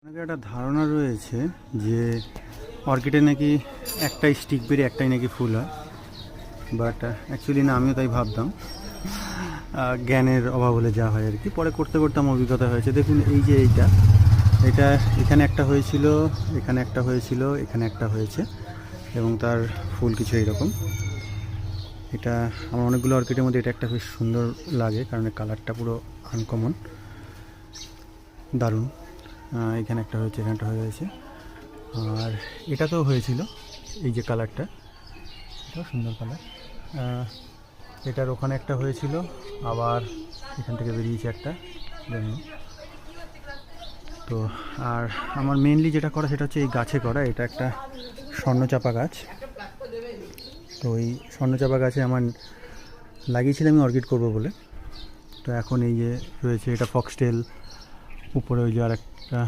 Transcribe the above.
অনেকের একটা ধারণা রয়েছে যে অর্কিডে নাকি একটাই স্টিক বেরিয়ে একটাই নাকি ফুল হয়, বাট অ্যাকচুয়ালি না, আমিও তাই ভাবতাম। জ্ঞানের অভাব হলে যা হয় আর কি, পরে করতে করতে আমার অভিজ্ঞতা হয়েছে। দেখুন, এই যে এইটা এটা এখানে একটা হয়েছিল, এখানে একটা হয়েছিল, এখানে একটা হয়েছে, এবং তার ফুল কিছু এইরকম। এটা আমার অনেকগুলো অর্কিডের মধ্যে এটা একটা বেশ সুন্দর লাগে, কারণ কালারটা পুরো আনকমন, দারুণ। এখানে একটা হয়েছে, এখানে একটা হয়েছে, আর এটাতেও হয়েছিল। এই যে কালারটা, এটাও সুন্দর কালার। এটার ওখানে একটা হয়েছিল, আবার এখান থেকে বেরিয়েছে একটা জন্য। তো আর আমার মেনলি যেটা করা সেটা হচ্ছে এই গাছে করা। এটা একটা স্বর্ণচাপা গাছ। তো এই স্বর্ণচাপা গাছে আমার লাগিয়েছিলাম আমি অর্কিড করবো বলে। তো এখন এই যে রয়েছে, এটা ফক্সটেল, উপরে ওই যে আর একটা